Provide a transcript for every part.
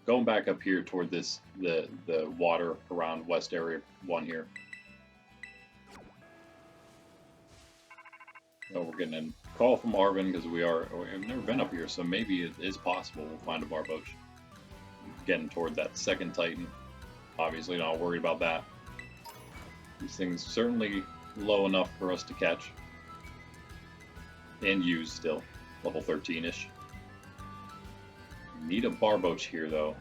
going back up here toward this the water around West Area 1 here. Oh, we're getting a call from Arvin because we've never been up here, so maybe it is possible we'll find a Barboach. Getting toward that second Titan. Obviously not worried about that. These things certainly low enough for us to catch. And use still. Level 13-ish. Need a Barboach here though.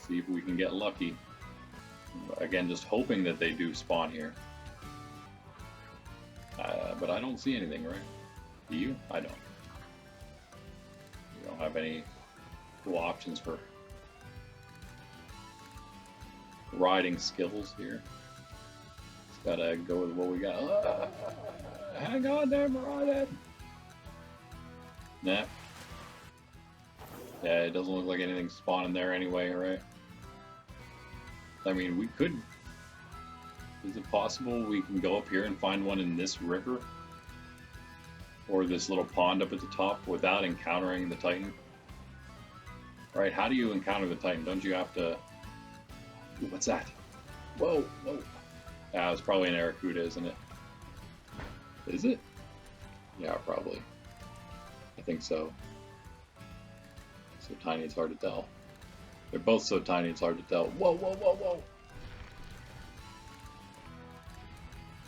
See if we can get lucky. Again, just hoping that they do spawn here. But I don't see anything, right? Do you? I don't. We don't have any cool options for riding skills here. Just gotta go with what we got. Hang on there, Mirada! Nah. Yeah, it doesn't look like anything's spawning there anyway, right? I mean, we could... Is it possible we can go up here and find one in this river? Or this little pond up at the top without encountering the Titan? Right, how do you encounter the Titan? Don't you have to... Ooh, what's that? Whoa, whoa. Ah, it's probably an Arrokuda, isn't it? Is it? Yeah, probably. I think so. So tiny it's hard to tell. They're both so tiny it's hard to tell. Whoa, whoa, whoa, whoa!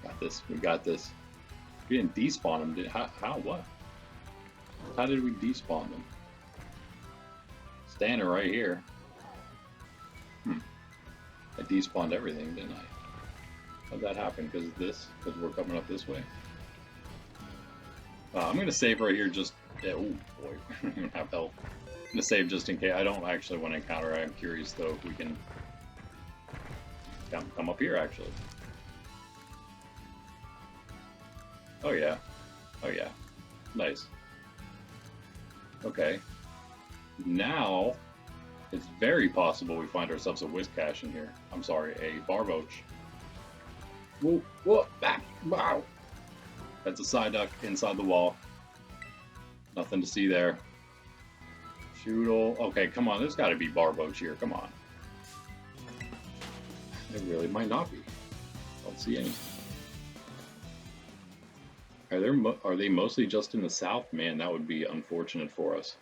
Got this, we got this. We didn't despawn them, how, what? How did we despawn them? Standing right here. I despawned everything, didn't I? How'd that happen? Because of this? Because we're coming up this way? I'm gonna save right here just... Yeah, oh boy, I don't even have health. I'm gonna save just in case. I don't actually want to encounter. I'm curious though if we can come up here actually. Oh yeah. Oh yeah. Nice. Okay. Now, it's very possible we find ourselves a Whiscash in here. I'm sorry, a Barboach. Whoa, whoa, back, wow. That's a Psyduck inside the wall. Nothing to see there. Shoodle. Okay, come on, there's got to be Barboach here, come on. It really might not be. Don't see any. Are they mostly just in the south? Man, that would be unfortunate for us.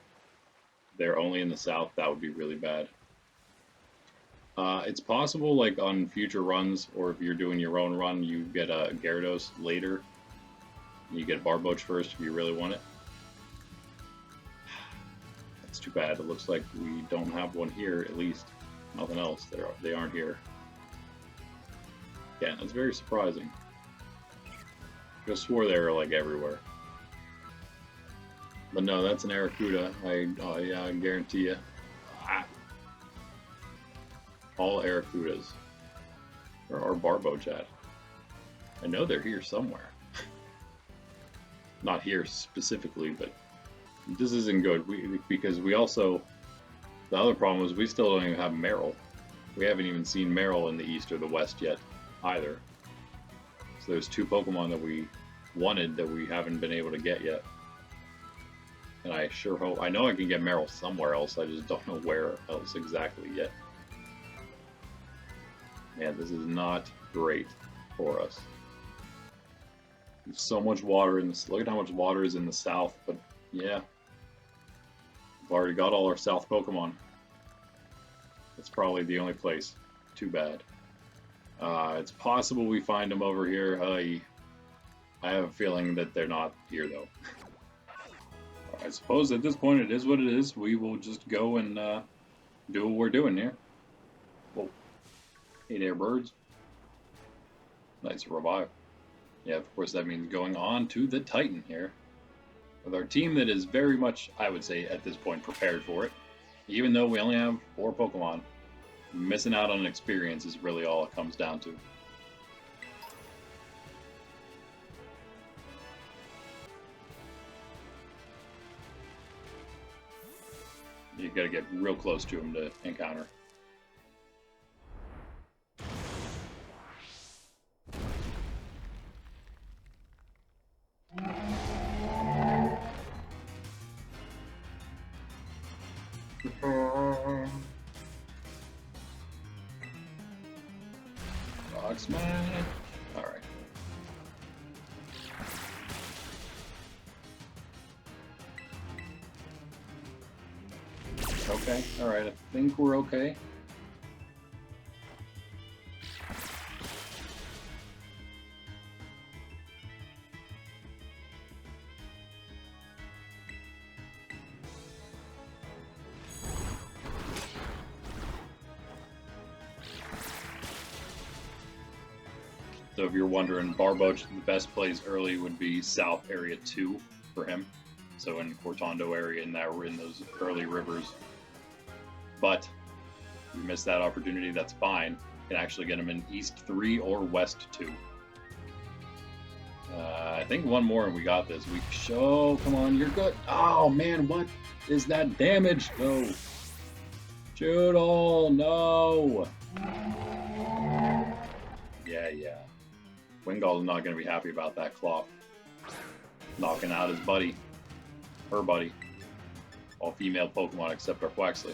They're only in the south, that would be really bad. It's possible, like on future runs, or if you're doing your own run, you get a Gyarados later. You get Barboach first if you really want it. That's too bad. It looks like we don't have one here, at least. Nothing else. They aren't here. Yeah, that's very surprising. I swore they were like everywhere. But no, that's an Arrokuda. I guarantee you. Ah. All Arrokudas. Where are Barboach at? I know they're here somewhere. Not here specifically, but this isn't good. Because we also... The other problem is we still don't even have Meryl. We haven't even seen Meryl in the east or the west yet, either. So there's two Pokemon that we wanted that we haven't been able to get yet. And I sure hope... I know I can get Meryl somewhere else, I just don't know where else exactly yet. Man, this is not great for us. There's so much water in this. Look at how much water is in the south, but yeah. We've already got all our south Pokemon. That's probably the only place. Too bad. It's possible we find them over here. I have a feeling that they're not here, though. I suppose at this point it is what it is. We will just go and do what we're doing here. Whoa. Hey there, birds. Nice revive. Yeah, of course that means going on to the Titan here. With our team that is very much, I would say, at this point prepared for it. Even though we only have 4 Pokemon, missing out on an experience is really all it comes down to. You gotta get real close to him to encounter. Smash. Alright. Okay, alright, I think we're okay. So if you're wondering, Barboach, the best plays early would be South Area 2 for him. So in Cortondo area, and now we're in those early rivers. But if we missed that opportunity, that's fine. Can actually get him in East 3 or West 2. I think one more and we got this. We show, come on, you're good. Oh man, what is that damage? No. Totodile, no. Yeah. Wingull's not going to be happy about that Cloth. Knocking out his buddy. Her buddy. All female Pokemon except our Quaxley.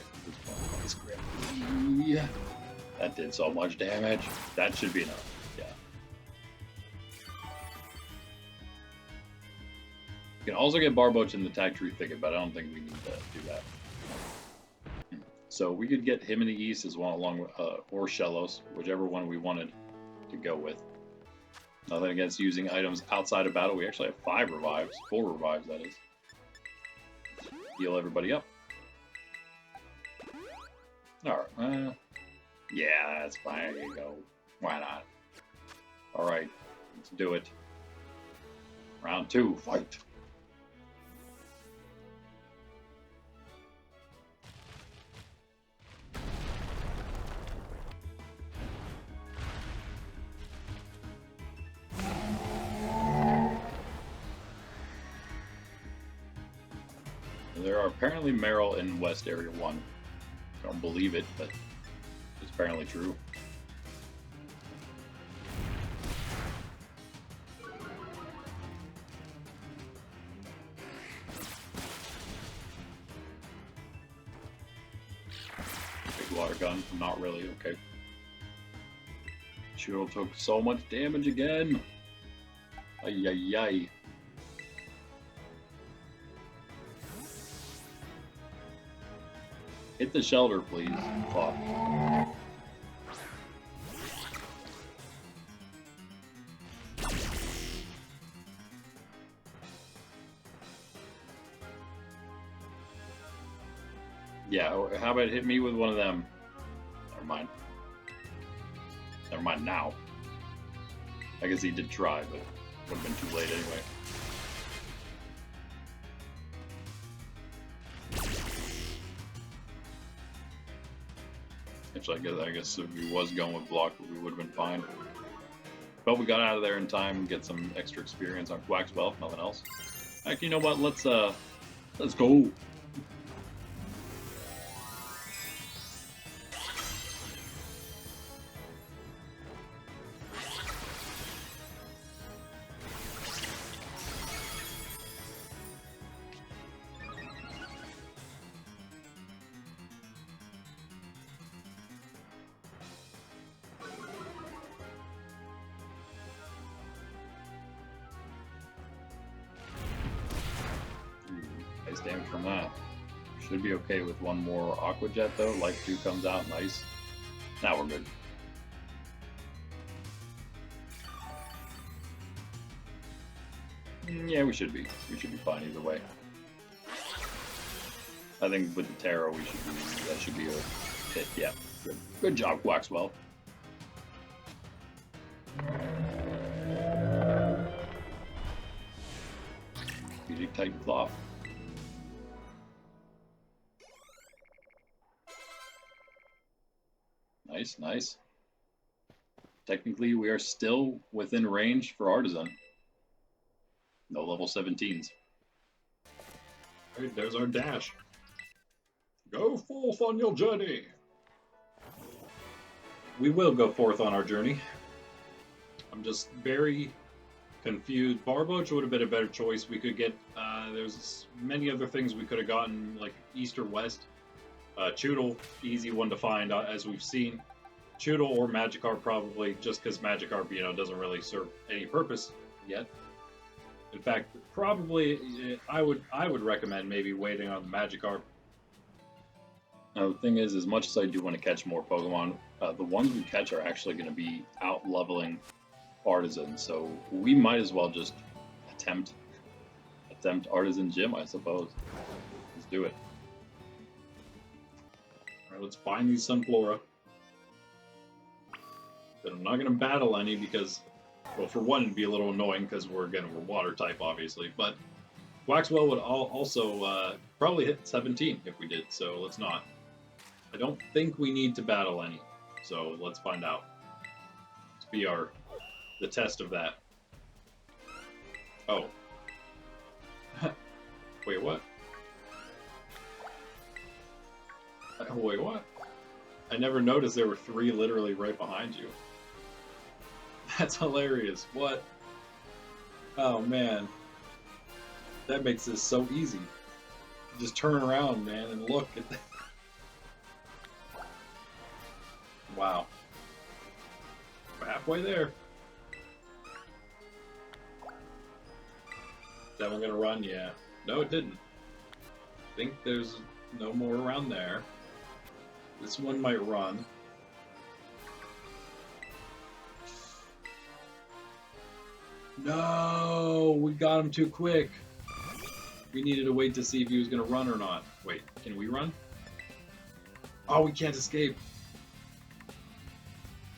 Yeah. That did so much damage. That should be enough. Yeah. You can also get Barboach in the Tag Tree Thicket, but I don't think we need to do that. So we could get him in the East as well, along with, or Shellos, whichever one we wanted to go with. Nothing against using items outside of battle. We actually have 5 revives. 4 revives, that is. Heal everybody up. Alright, yeah, that's fine. There you go. Why not? Alright, let's do it. Round 2, fight. There are apparently Meryl in West Area 1. I don't believe it, but it's apparently true. Big water gun, not really, okay. Churro took so much damage again. Ay ay ay. Hit the shelter, please. Fuck. Yeah, how about hit me with one of them? Never mind. Never mind now. I guess he did try, but would have been too late anyway. Actually, I guess if he was going with block, we would have been fine. But we got out of there in time and get some extra experience on Quaxwell, if nothing else. Actually, you know what? Let's go. Nice damage from that. Should be okay with one more Aqua Jet though. Life 2 comes out, nice. Now we're good. Yeah, we should be. We should be fine either way. I think with the Tera, that should be a hit. Yeah, good. Good job, Quaxwell. Music Titan Claw. Nice, nice. Technically, we are still within range for Artisan. No level 17s. Alright, there's our dash. Go forth on your journey. We will go forth on our journey. I'm just very confused. Barboach would have been a better choice. We could get, there's many other things we could have gotten, like East or West. Totodile, easy one to find, as we've seen. Choodle or Magikarp probably, just because Magikarp, you know, doesn't really serve any purpose yet. In fact, probably I would recommend maybe waiting on the Magikarp. Now the thing is, as much as I do want to catch more Pokemon, the ones we catch are actually going to be out leveling Artisan, so we might as well just attempt Artisan Gym, I suppose. Let's do it. All right, let's find these Sunflora. But I'm not going to battle any because, well, for one, it'd be a little annoying because we're water type, obviously. But Waxwell would also probably hit 17 if we did, so let's not. I don't think we need to battle any, so let's find out. Let's be the test of that. Oh. Wait, what? Wait, what? I never noticed there were 3 literally right behind you. That's hilarious. What? Oh, man. That makes this so easy. Just turn around, man, and look at that. Wow. We're halfway there. Is that one gonna run? Yeah. No, it didn't. I think there's no more around there. This one might run. No, we got him too quick. We needed to wait to see if he was gonna run or not. Wait, can we run? Oh, we can't escape.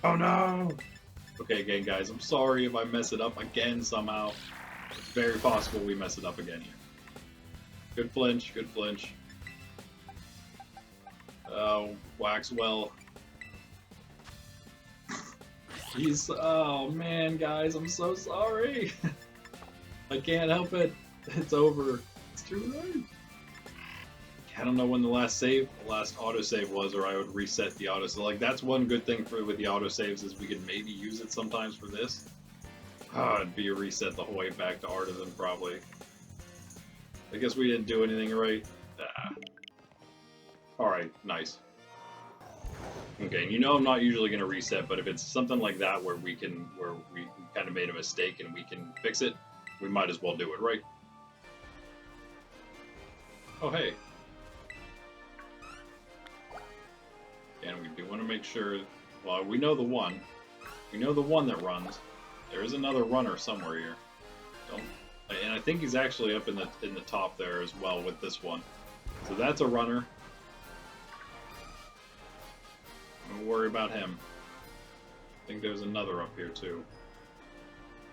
Oh no! Okay, again, guys, I'm sorry if I mess it up again somehow. It's very possible we mess it up again here. Good flinch, good flinch. Oh, Waxwell. Oh man, guys, I'm so sorry. I can't help it. It's over. It's too late. I don't know when the last autosave was, or I would reset the autosave. Like, that's one good thing with the autosaves is we could maybe use it sometimes for this. It'd be a reset the whole way back to Artisan, probably. I guess we didn't do anything right. Alright, nice. Okay, you know I'm not usually going to reset, but if it's something like that where we kind of made a mistake and we can fix it, we might as well do it, right? Oh, hey. And we do want to make sure, well, we know the one. We know the one that runs. There is another runner somewhere here. And I think he's actually up in the top there as well with this one. So that's a runner. Don't worry about him. I think there's another up here too.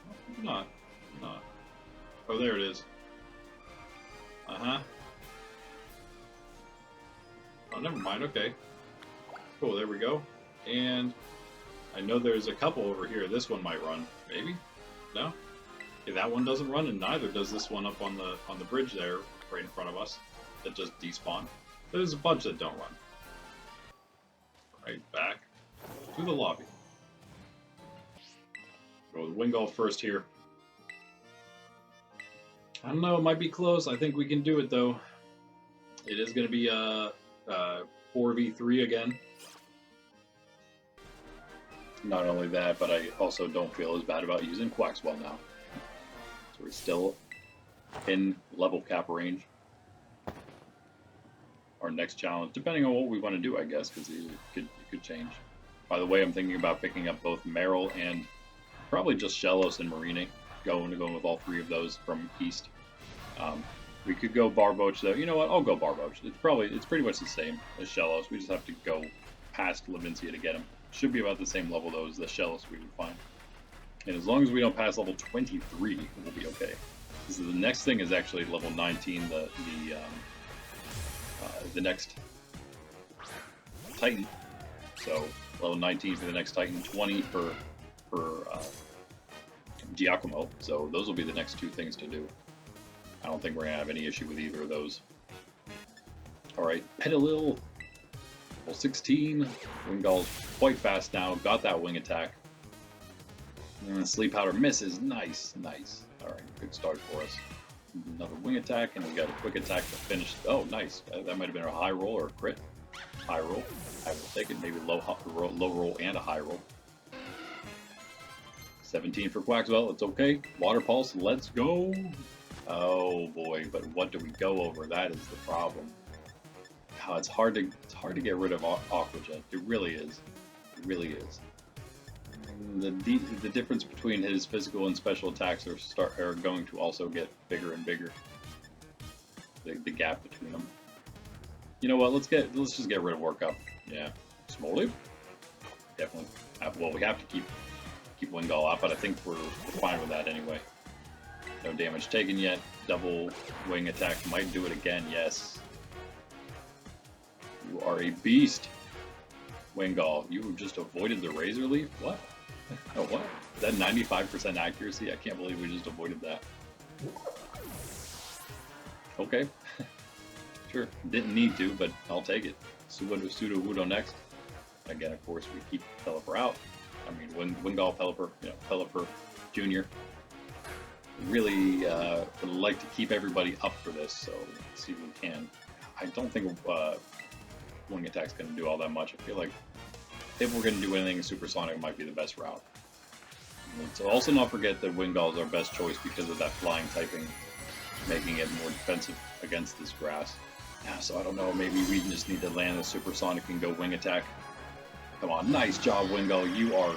Oh, not. Oh, there it is. Uh-huh. Oh, never mind, okay. Cool, there we go. And I know there's a couple over here. This one might run. Maybe? No? Okay, that one doesn't run, and neither does this one up on the bridge there, right in front of us, that just despawned. There's a bunch that don't run. Right back to the lobby. Go with Wingull first here. I don't know, it might be close. I think we can do it, though. It is going to be 4v3 again. Not only that, but I also don't feel as bad about using Quaxwell now. So we're still in level cap range. Our next challenge, depending on what we want to do, I guess, because it could change. By the way, I'm thinking about picking up both Meryl and probably just Shellos and Marini. Going with all 3 of those from East. We could go Barboach though. You know what? I'll go Barboach. It's pretty much the same as Shellos. We just have to go past Levincia to get him. Should be about the same level though as the Shellos we would find. And as long as we don't pass level 23, we'll be okay. So the next thing is actually level 19. The next Titan. So level 19 for the next Titan, 20 for Giacomo. So those will be the next 2 things to do. I don't think we're gonna have any issue with either of those. All right, Petilil, level 16. Wingull's quite fast now. Got that wing attack. And Sleep Powder misses. Nice. All right, good start for us. Another wing attack, and we got a quick attack to finish. Oh, nice. That might have been a high roll or a crit. High roll. I will take it. Maybe low roll and a high roll. 17 for Quaxwell. It's okay. Water Pulse. Let's go. Oh boy, but what do we go over? That is the problem. God, it's hard to get rid of Aqua Jet. It really is. It really is. The difference between his physical and special attacks are going to also get bigger and bigger. The gap between them. You know what? Let's just get rid of Work Up. Yeah, Smolder. Definitely. Well, we have to keep Wingull out, but I think we're fine with that anyway. No damage taken yet. Double wing attack might do it again. Yes. You are a beast, Wingull. You just avoided the Razor Leaf. What? Oh, what? Is that 95% accuracy? I can't believe we just avoided that. Okay. Sure. Didn't need to, but I'll take it. Sudowoodo next. Again, of course, we keep Pelipper out. I mean, Wingull, Pelipper, Pelipper Jr. Really would like to keep everybody up for this, so let's see if we can. I don't think Wing Attack's going to do all that much. I feel like if we're going to do anything, Supersonic might be the best route. So also not forget that Wingull is our best choice because of that flying typing, making it more defensive against this grass. Yeah, so I don't know, maybe we just need to land the Supersonic and go Wing Attack. Come on, nice job, Wingull. You are,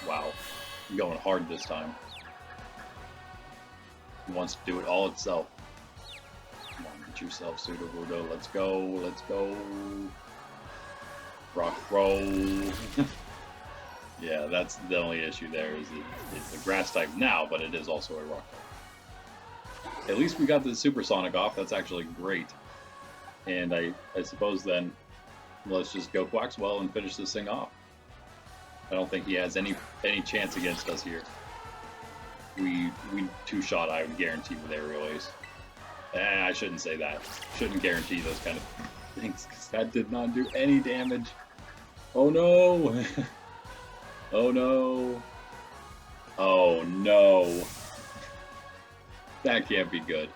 wow, going hard this time. It wants to do it all itself. Come on, get yourself, Sudowoodo. Let's go, let's go. Rock roll. Yeah, that's the only issue there is it's a grass type now, but it is also a rock type. At least we got the Supersonic off. That's actually great. And I suppose then let's just go Quaxwell and finish this thing off. I don't think he has any chance against us here. We two-shot, I would guarantee with Aerial Ace. I shouldn't say that. Shouldn't guarantee those kind of things, because that did not do any damage. Oh no! Oh no! Oh no! That can't be good.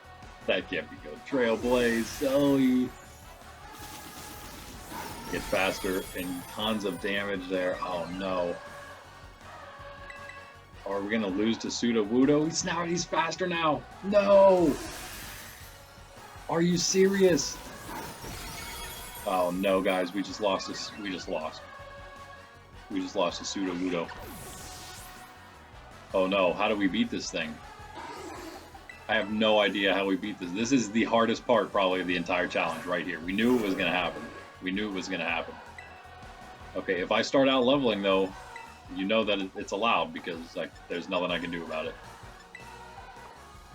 That can't be good. Trailblaze, Sully. Get faster and tons of damage there. Oh no. Are we gonna lose to Sudowoodo? He's faster now. No! Are you serious? Oh no, guys, we just lost this. We just lost to Sudowoodo. Oh no, how do we beat this thing? I have no idea how we beat this. This is the hardest part, probably, of the entire challenge right here. We knew it was going to happen. We knew it was going to happen. Okay, if I start out leveling, though, you know that it's allowed, because there's nothing I can do about it.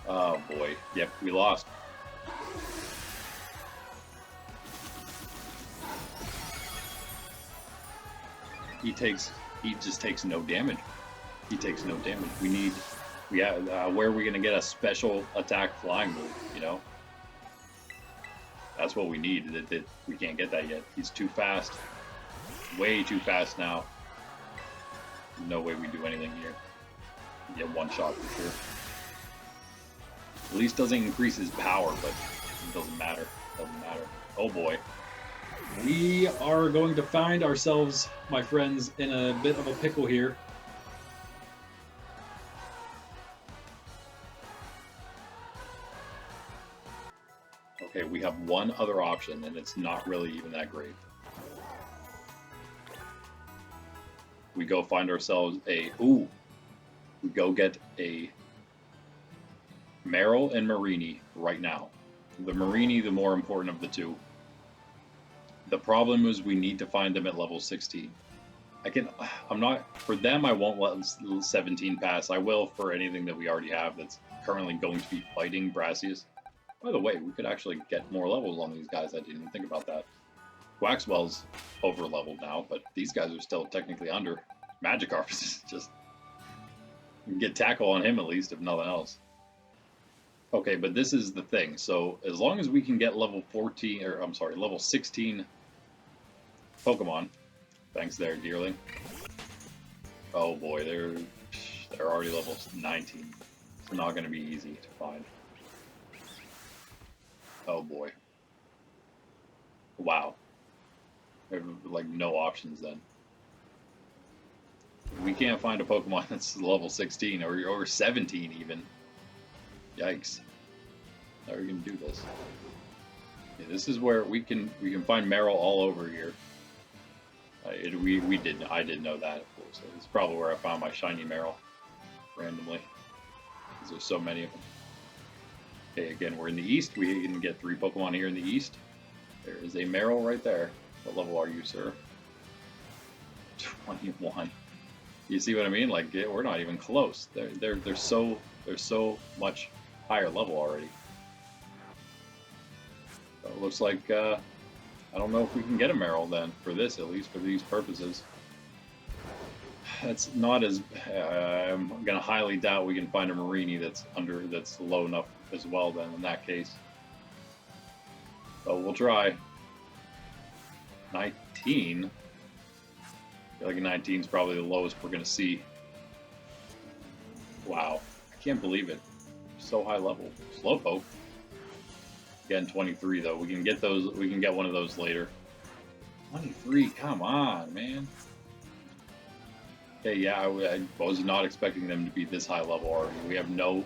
Oh, boy. Yep, we lost. He just takes no damage. He takes no damage. Where are we going to get a special attack flying move, you know? That's what we need. We can't get that yet. He's too fast. Way too fast now. No way we do anything here. We get one shot for sure. At least doesn't increase his power, but it doesn't matter. Doesn't matter. Oh boy. We are going to find ourselves, my friends, in a bit of a pickle here. Okay, we have one other option, and it's not really even that great. We go find ourselves we go get a Marill and Mareanie right now. The Mareanie, the more important of the two. The problem is we need to find them at level 16. For them, I won't let 17 pass. I will for anything that we already have that's currently going to be fighting Brassius. By the way, we could actually get more levels on these guys. I didn't even think about that. Quaxwell's over-leveled now, but these guys are still technically under. Magikarp is just... We can get tackle on him at least, if nothing else. Okay, but this is the thing. So, as long as we can get level 16 Pokemon. Thanks there, Deerling. Oh boy, they're already level 19. It's not going to be easy to find. Oh boy. Wow. We have like no options then. We can't find a Pokemon that's level 16 or 17 even. Yikes. How are we gonna do this? Yeah, this is where we can find Meryl all over here. I didn't know that, of course. It's probably where I found my shiny Meryl randomly, because there's so many of them. Okay, again, we're in the east. We can get 3 Pokemon here in the east. There is a Meryl right there. What level are you, sir? 21. You see what I mean? Like, we're not even close. They're so much higher level already. So it looks like I don't know if we can get a Meryl then for this, at least for these purposes. That's not as. I'm gonna highly doubt we can find a Marini that's low enough as well. Then in that case, but we'll try. 19. I feel like a 19 is probably the lowest we're gonna see. Wow, I can't believe it. So high level. Slowpoke. Again, 23 though. We can get those. We can get one of those later. 23. Come on, man. Okay, yeah, I was not expecting them to be this high level already. We have no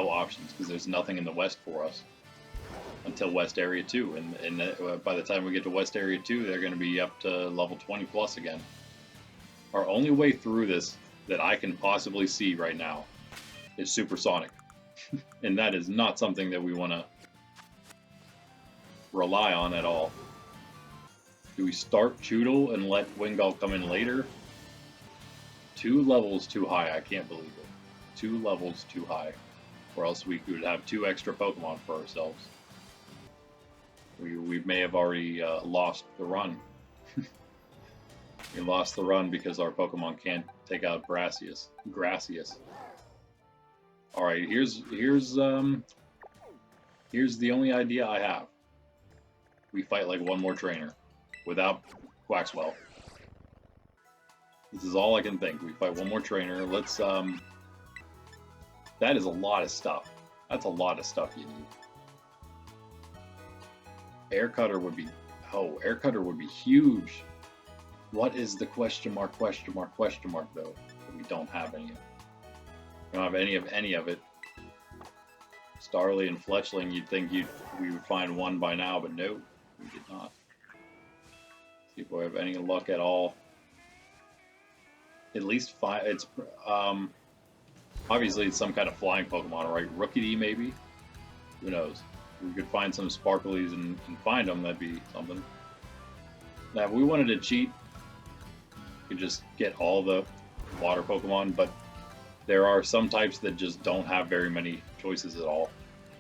options because there's nothing in the west for us until West Area 2, and by the time we get to West Area 2, they're going to be up to level 20 plus again. Our only way through this that I can possibly see right now is Supersonic, and that is not something that we want to rely on at all. Do we start Choodle and let Wingull come in later? 2 levels too high, I can't believe it. 2 levels too high. Or else we could have 2 extra Pokemon for ourselves. We may have already lost the run. We lost the run because our Pokemon can't take out Gracias. Alright, here's the only idea I have. We fight like one more trainer without Quaxwell. This is all I can think. We fight one more trainer. Let's, that is a lot of stuff. That's a lot of stuff you need. Air Cutter would be, Air Cutter would be huge. What is the question mark, though? We don't have any of it. We don't have any of it. Starly and Fletchling, you'd think we would find one by now, but no, we did not. See if we have any luck at all. At least 5. It's obviously it's some kind of flying Pokemon, right? Rookidee maybe. Who knows? We could find some Sparklies and find them. That'd be something. Now, if we wanted to cheat, we could just get all the water Pokemon. But there are some types that just don't have very many choices at all,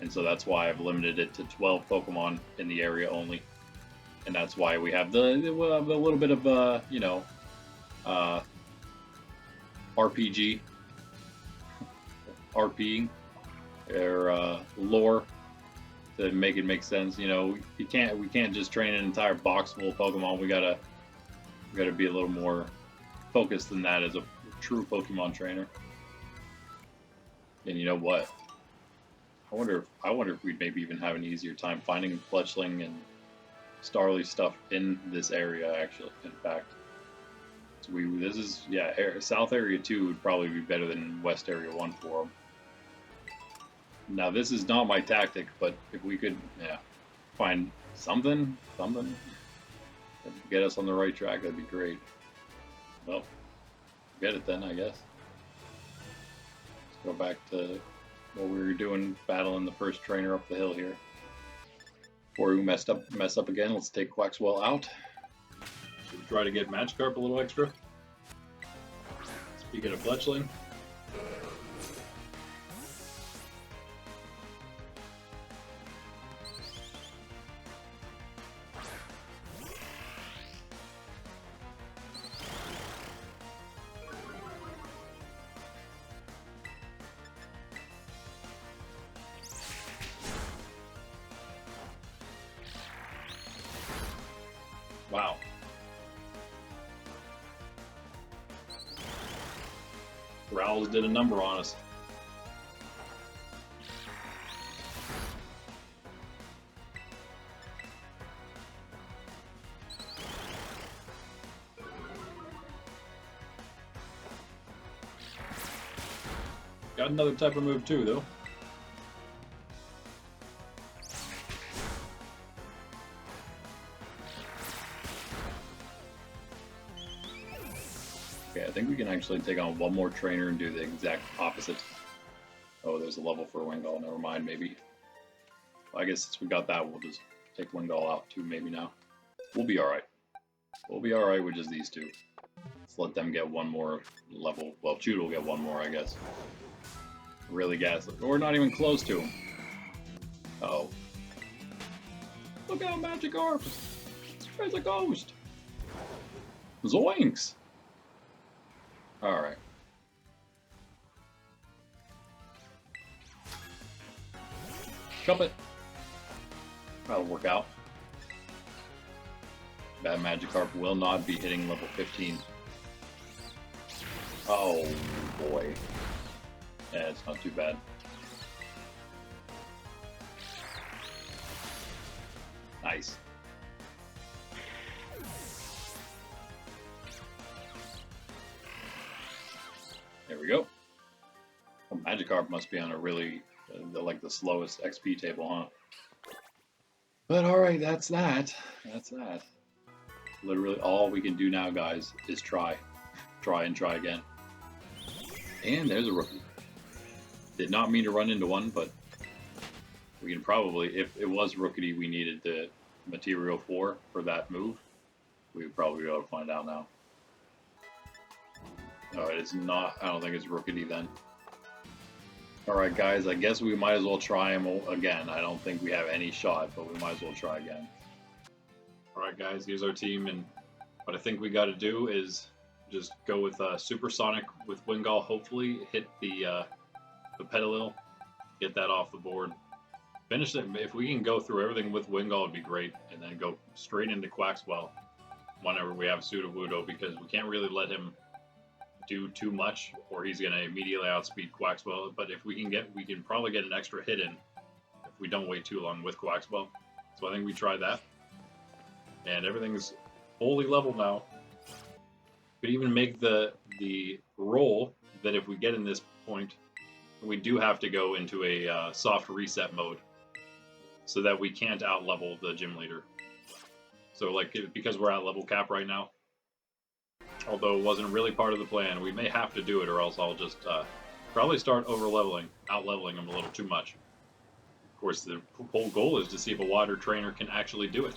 and so that's why I've limited it to 12 Pokemon in the area only. And that's why we have the little bit of you know. RPG, RPing, or lore to make it make sense. You know, we can't just train an entire box full of Pokemon. We gotta be a little more focused than that as a true Pokemon trainer. And you know what? I wonder if we'd maybe even have an easier time finding Fletchling and Starly stuff in this area. Actually, in fact. South Area 2 would probably be better than West Area 1 for them. Now, this is not my tactic, but if we could, find something that would get us on the right track, that'd be great. Well, get it then, I guess. Let's go back to what we were doing, battling the first trainer up the hill here. Before we mess up again, let's take Quaxwell out. Should we try to get Magikarp a little extra? Speaking of Fletchling. Wow. Growls did a number on us. Got another type of move too, though. Okay, I think we can actually take on one more trainer and do the exact opposite. Oh, there's a level for Wingull. Never mind, maybe. Well, I guess since we got that, we'll just take Wingull out too, maybe now. We'll be alright. We'll be alright with just these two. Let's let them get one more level. Well, Chewt will get one more, I guess. Really gaslit. We're not even close to him. Uh-oh. Look out, Magikarp! There's a ghost! Zoinks! Alright. Cup it! That'll work out. That Magikarp will not be hitting level 15. Oh boy. Yeah, it's not too bad. Nice. There we go. Well, Magikarp must be on a really, like the slowest XP table, huh? But alright, that's that. That's that. Literally all we can do now, guys, is try. Try and try again. And there's a rookie. Did not mean to run into one, but we can probably, if it was rookie we needed the material for that move, we would probably be able to find out now. Alright, it's not, I don't think it's rookie then. Alright guys, I guess we might as well try him again. I don't think we have any shot, but we might as well try again. Alright guys, here's our team, and what I think we got to do is just go with Supersonic with Wingull, hopefully hit the Totodile, get that off the board. Finish it. If we can go through everything with Wingull, it'd be great, and then go straight into Quaxwell whenever we have Sudowoodo, because we can't really let him do too much, or he's going to immediately outspeed Quaxwell. But if we can probably get an extra hit in if we don't wait too long with Quaxwell. So I think we try that, and everything's fully leveled now. Could even make the roll that if we get in this point, we do have to go into a soft reset mode, so that we can't out-level the gym leader. So, like, because we're at level cap right now, although it wasn't really part of the plan, we may have to do it, or else I'll just probably start over-leveling, out-leveling him a little too much. Of course, the whole goal is to see if a water trainer can actually do it.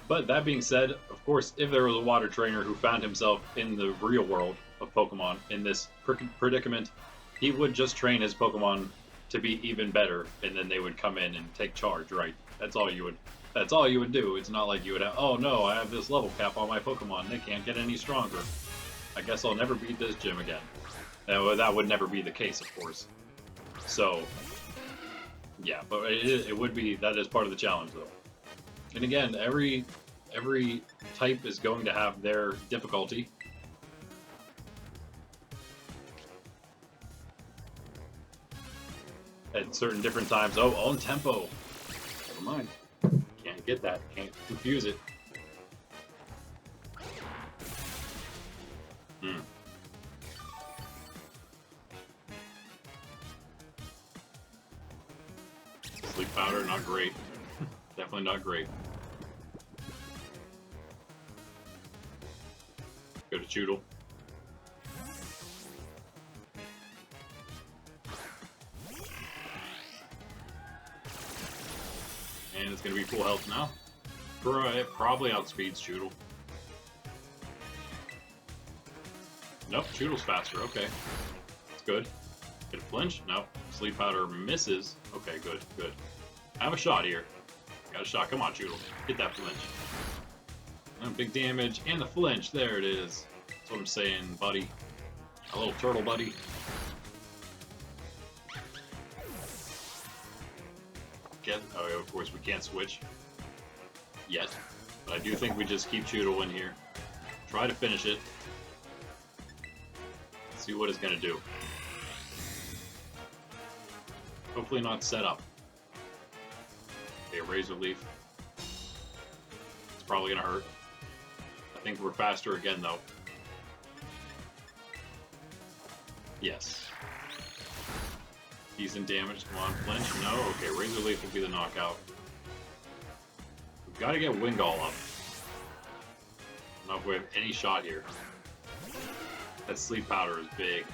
But that being said, of course, if there was a water trainer who found himself in the real world of Pokemon in this predicament, he would just train his Pokemon to be even better, and then they would come in and take charge, right? That's all you would do. It's not like you would have, oh no, I have this level cap on my Pokemon, they can't get any stronger. I guess I'll never beat this gym again. That would never be the case, of course. So, yeah, but it would be, that is part of the challenge, though. And again, every type is going to have their difficulty. At certain different times. Oh, on tempo. Never mind. Can't get that. Can't confuse it. Sleep powder, not great. Definitely not great. Go to Chewtle. And it's going to be full health now. It probably outspeeds Chewtle. Nope, Choodle's faster. Okay. That's good. Get a flinch? Nope. Sleep powder misses. Okay, good, good. I have a shot here. Got a shot. Come on, Chewtle. Get that flinch. Big damage, and the flinch. There it is. That's what I'm saying, buddy. A little turtle buddy. Oh, of course, we can't switch. Yet. But I do think we just keep Chewtle in here. Try to finish it. See what it's going to do. Hopefully not set up. Okay, Razor Leaf. It's probably going to hurt. I think we're faster again, though. Yes. Decent damage. Come on, flinch. No. Okay, Razor Leaf will be the knockout. We've got to get Wingull up. I don't know if we have any shot here. That sleep powder is big.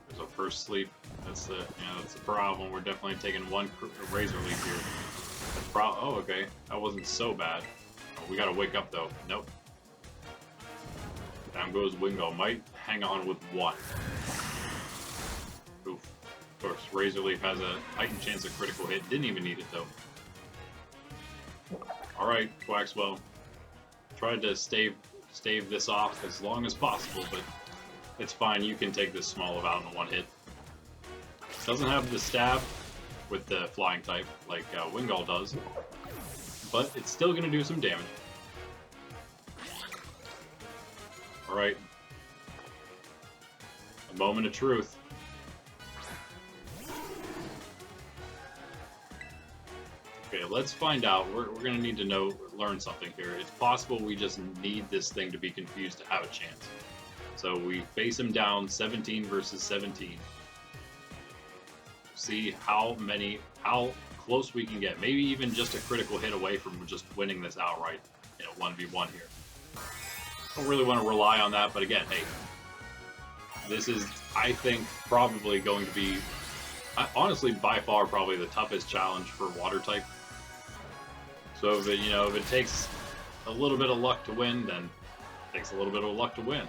There's our first sleep. That's the that's the problem. We're definitely taking one Razor Leaf here. Oh, okay. That wasn't so bad. Oh, we gotta wake up though. Nope. Down goes Wingull. Might hang on with one. Oof. Of course, Razor Leaf has a heightened chance of critical hit. Didn't even need it though. Alright, Quaxwell. Tried to stave this off as long as possible, but it's fine. You can take this small out in one hit. Doesn't have the stab with the flying type like Wingull does, but it's still going to do some damage. Alright. A moment of truth. Okay, let's find out. We're going to need to learn something here. It's possible we just need this thing to be confused to have a chance. So we face him down 17 versus 17. See how close we can get. Maybe even just a critical hit away from just winning this outright in a 1v1 here. Don't really want to rely on that, but again, hey, this is, I think, probably going to be, honestly, by far, probably the toughest challenge for water type. So if it takes a little bit of luck to win, then it takes a little bit of luck to win.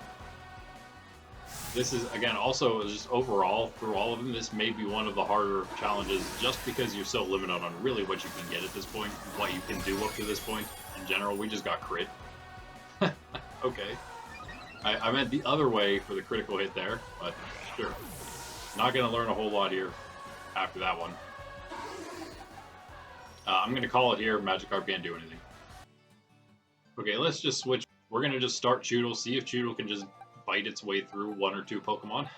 This is, again, also just overall, through all of them, this may be one of the harder challenges just because you're so limited on really what you can get at this point, what you can do up to this point. In general, we just got crit. Okay. I meant the other way for the critical hit there, but sure. Not going to learn a whole lot here after that one. I'm going to call it here. Magikarp can't do anything. Okay, let's just switch. We're going to just start Choodle, see if Choodle can just bite its way through one or two Pokemon.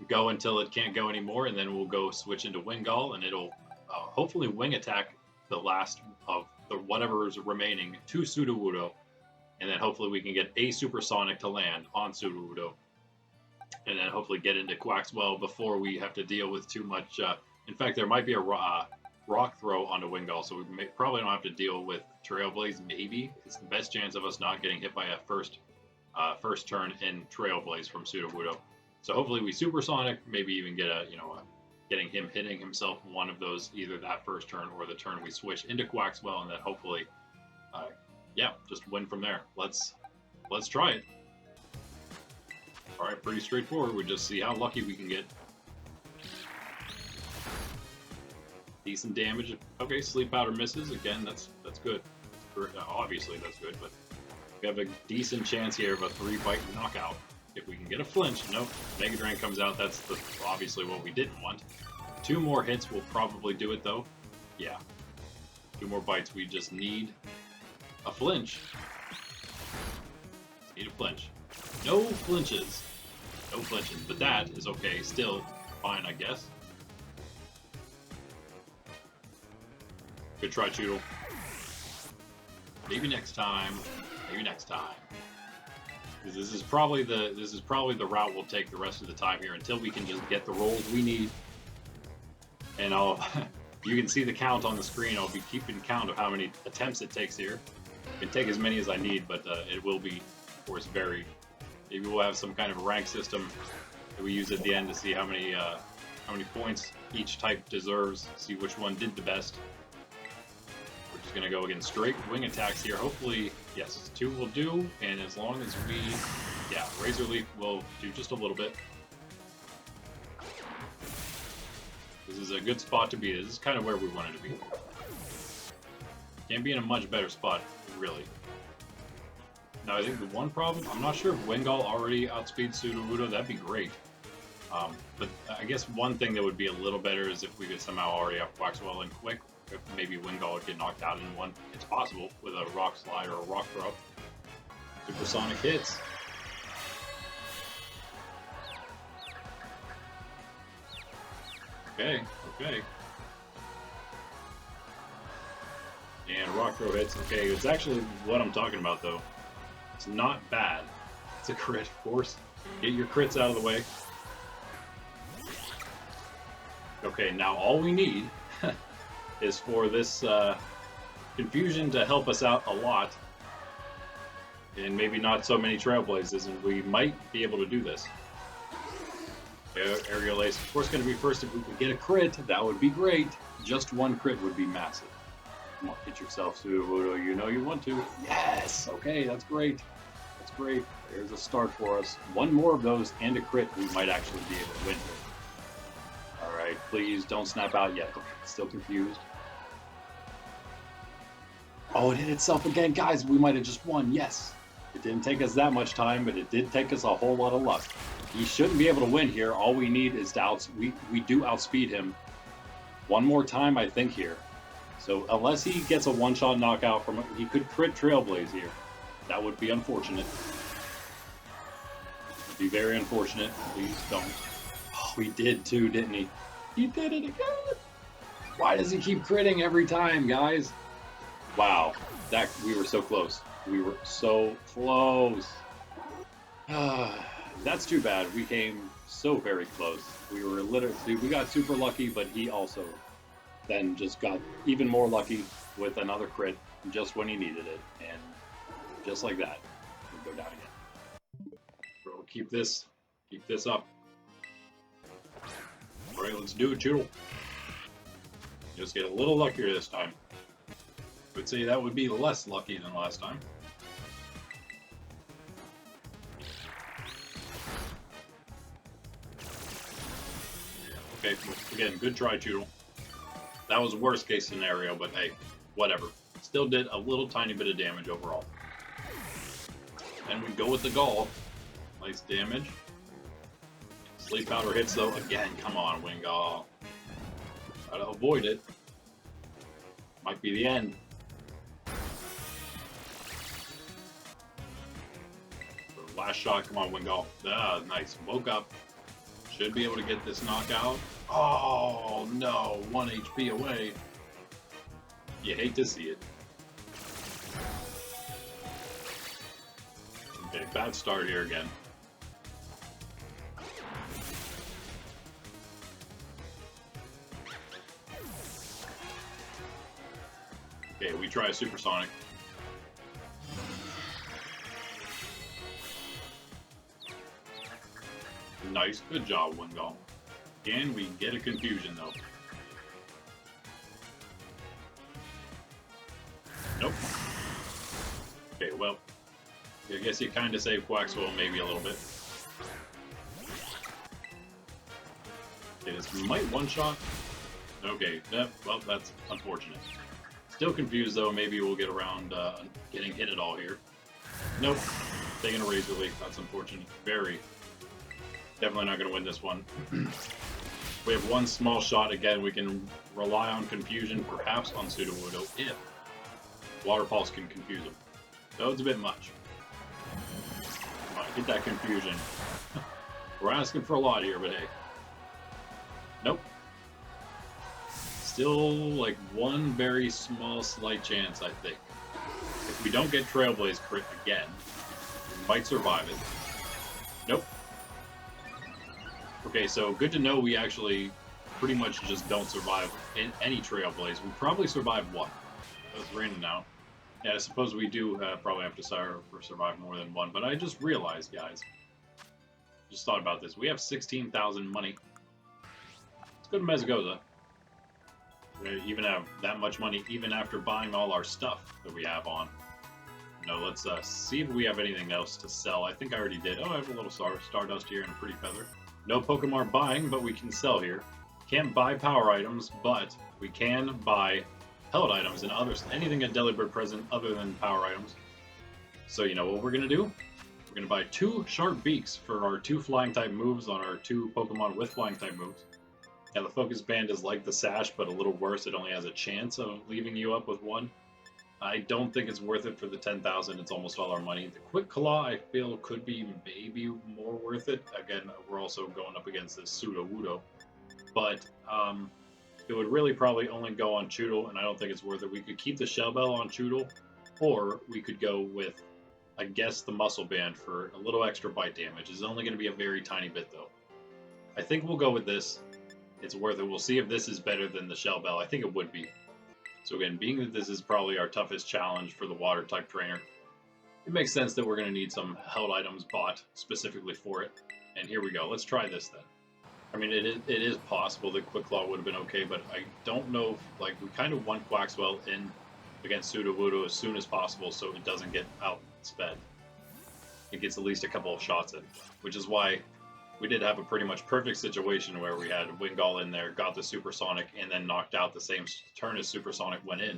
Go until it can't go anymore, and then we'll go switch into Wingull, and it'll hopefully wing attack the last of the whatever is remaining to Sudowoodo. And then hopefully we can get a Supersonic to land on Sudowoodo. And then hopefully get into Quaxwell before we have to deal with too much. In fact, there might be a rock throw onto Wingull, so we probably don't have to deal with Trailblaze, maybe. It's the best chance of us not getting hit by a first turn in Trailblaze from Sudowoodo. So hopefully we Supersonic, maybe even get getting him hitting himself one of those, either that first turn or the turn we switch into Quaxwell, and then hopefully yeah, just win from there. Let's try it. Alright, pretty straightforward. We just see how lucky we can get. Decent damage. Okay, Sleep Powder misses. Again, that's good. Obviously that's good, but we have a decent chance here of a 3-bite knockout. If we can get a flinch. Nope. Mega Drain comes out. That's obviously what we didn't want. 2 more hits will probably do it, though. Yeah. 2 more bites. We just need a flinch. Need a flinch. No flinches. No flinches, but that is okay. Still fine, I guess. Good try, Choodle. Maybe next time. Maybe next time. This is probably the route we'll take the rest of the time here until we can just get the rolls we need. And you can see the count on the screen. I'll be keeping count of how many attempts it takes here. I can take as many as I need, but it will be, of course, varied. Maybe we'll have some kind of rank system that we use at the end to see how many points each type deserves. See which one did the best. We're just gonna go again straight wing attacks here. Hopefully, yes, 2 will do, and as long as Razor Leaf will do just a little bit. This is a good spot to be. This is kind of where we wanted to be. Can't be in a much better spot, really. Now, I think the one problem, I'm not sure if Wingull already outspeeds Sudowoodo. That'd be great. But I guess one thing that would be a little better is if we could somehow already up Quaxwell and quick. If maybe Wingull would get knocked out in one. It's possible with a Rock Slide or a Rock Throw. Supersonic hits. Okay, okay. And Rock Throw hits. Okay, it's actually what I'm talking about, though. It's not bad. It's a crit, of course. Get your crits out of the way. Okay, now all we need is for this confusion to help us out a lot, and maybe not so many trailblazes, and we might be able to do this. Aerial Ace, of course, going to be first. If we could get a crit, that would be great. Just one crit would be massive. Come on, hit yourself, Sudowoodo. You know you want to. Yes! Okay, that's great. That's great. There's a start for us. One more of those and a crit, we might actually be able to win here. Alright, please don't snap out yet. Okay, still confused. Oh, it hit itself again. Guys, we might have just won. Yes. It didn't take us that much time, but it did take us a whole lot of luck. He shouldn't be able to win here. All we need is to we do outspeed him one more time, I think, here. So unless he gets a one-shot knockout from it, he could crit Trailblaze here. That would be unfortunate. It'd be very unfortunate. Please don't. Oh, he did too, didn't he? He did it again. Why does he keep critting every time, guys? Wow, that we were so close. We were so close. That's too bad. We came so very close. We were literally, we got super lucky, but he also then just got even more lucky with another crit just when he needed it. And just like that, we go down again. So we'll keep this up. All right, let's do it, Choodle. Just get a little luckier this time. I would say that would be less lucky than last time. Okay, again, good try, Choodle. That was worst case scenario, but hey, whatever. Still did a little tiny bit of damage overall. And we go with the Gall. Nice damage. Sleep Powder hits though. Again, come on, Wingull. Try to avoid it. Might be the end. Last shot, come on, Wingull. Ah, nice. Woke up. Should be able to get this knockout. Oh, no. 1 HP away. You hate to see it. Okay, bad start here again. Okay, we try a Supersonic. Nice, good job, Wingull. Can we get a confusion though? Nope. Okay, well, I guess you kind of saved Quaxwell maybe a little bit. Okay, this might one-shot. Okay, well, that's unfortunate. Still confused though, maybe we'll get around getting hit at all here. Nope, taking a Razor Leaf, that's unfortunate. Very. Definitely not going to win this one. We have one small shot. Again, we can rely on confusion, perhaps on Sudowoodo, if Water Pulse can confuse him. So it's a bit much. Come on, get that confusion. We're asking for a lot here, but hey. Nope. Still, like, one very small, slight chance, I think. If we don't get Trailblaze crit again, we might survive it. Nope. Okay, so good to know we actually pretty much just don't survive in any Trailblaze. We probably survived one. It's raining now. Yeah, I suppose we do probably have to survive more than one, but I just realized, guys, just thought about this. We have 16,000 money. Let's go to Mezagoza. We even have that much money even after buying all our stuff that we have on. No, let's see if we have anything else to sell. I think I already did. Oh, I have a little Stardust here and a Pretty Feather. No Pokemon buying, but we can sell here. Can't buy power items, but we can buy pellet items and others. Anything a Delibird present other than power items. So you know what we're going to do? We're going to buy 2 Sharp Beaks for our 2 Flying type moves on our 2 Pokemon with Flying type moves. Yeah, the Focus Band is like the Sash, but a little worse. It only has a chance of leaving you up with 1. I don't think it's worth it for the 10,000. It's almost all our money. The Quick Claw, I feel, could be maybe more worth it. Again, we're also going up against this Sudowoodo. But it would really probably only go on Choodle, and I don't think it's worth it. We could keep the Shell Bell on Choodle, or we could go with, I guess, the Muscle Band for a little extra bite damage. It's only going to be a very tiny bit, though. I think we'll go with this. it's worth it. We'll see if this is better than the Shell Bell. I think it would be. So again, being that this is probably our toughest challenge for the water type trainer, it makes sense that we're going to need some held items bought specifically for it. And here we go. Let's try this then. I mean, it is possible that Quick Claw would have been okay, but I don't know if, like, we kind of want Quaxwell in against Sudowoodo as soon as possible so it doesn't get outsped. It gets at least a couple of shots in, which is why we did have a pretty much perfect situation where we had Wingull in there, got the Supersonic, and then knocked out the same turn as Supersonic went in.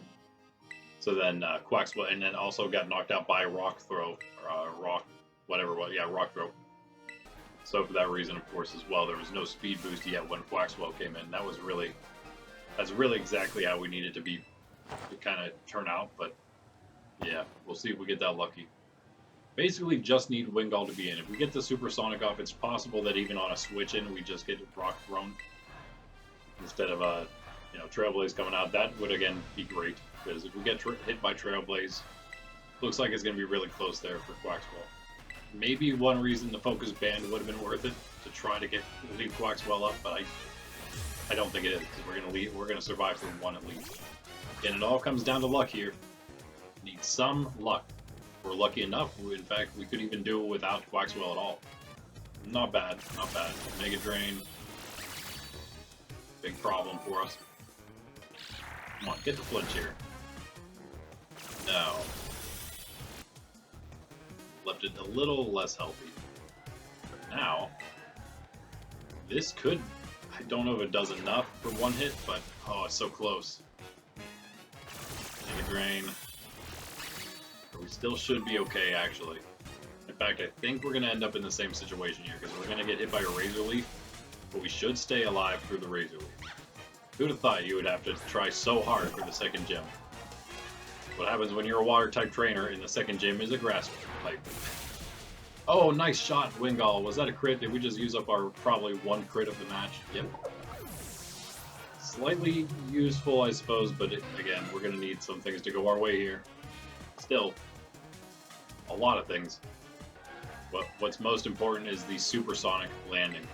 So then Quaxwell, and then also got knocked out by Rock Throw, Rock Throw. So for that reason, of course, as well, there was no speed boost yet when Quaxwell came in. That's really exactly how we needed to kind of turn out, but yeah, we'll see if we get that lucky. Basically, just need Wingull to be in. If we get the Supersonic off, it's possible that even on a switch in, we just get Rock Thrown instead of Trailblaze coming out. That would again be great, because if we get hit by Trailblaze, looks like it's going to be really close there for Quaxwell. Maybe one reason the Focus Band would have been worth it to try to leave Quaxwell up, but I don't think it is, because we're gonna survive for one at least. And it all comes down to luck here. Need some luck. If we're lucky enough, in fact, we could even do it without Quaxwell at all. Not bad, not bad. Mega Drain. Big problem for us. Come on, get the flinch here. No. Left it a little less healthy. But now, this could, I don't know if it does enough for one hit, but oh, it's so close. Mega Drain. We still should be okay, actually. In fact, I think we're going to end up in the same situation here, because we're going to get hit by a Razor Leaf, but we should stay alive through the Razor Leaf. Who'd have thought you would have to try so hard for the second gym? What happens when you're a water type trainer and the second gym is a grass type? Oh, nice shot, Wingull. Was that a crit? Did we just use up our probably one crit of the match? Yep. Slightly useful, I suppose, but again, we're going to need some things to go our way here. Still, a lot of things. What's most important is the Supersonic landing.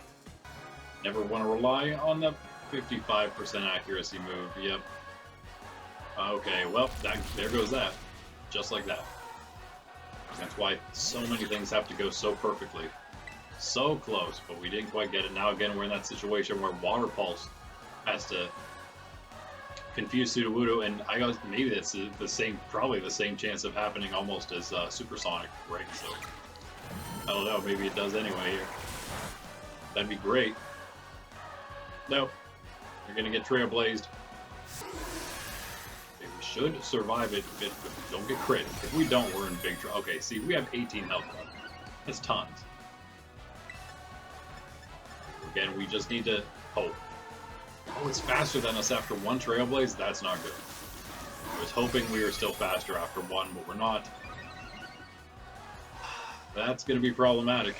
Never want to rely on the 55% accuracy move. Yep. Okay, well, there goes that. Just like that. That's why so many things have to go so perfectly. So close, but we didn't quite get it. Now again, we're in that situation where Water Pulse has to confuse Sudowoodo, and I guess maybe that's probably the same chance of happening almost as Supersonic, right? So, I don't know, maybe it does anyway here. That'd be great. Nope. You're gonna get Trailblazed. We should survive it if we don't get crit. If we don't, we're in big trouble. Okay, see, we have 18 health. That's tons. Again, we just need to hope. Oh, it's faster than us after one Trailblaze? That's not good. I was hoping we were still faster after one, but we're not. That's going to be problematic.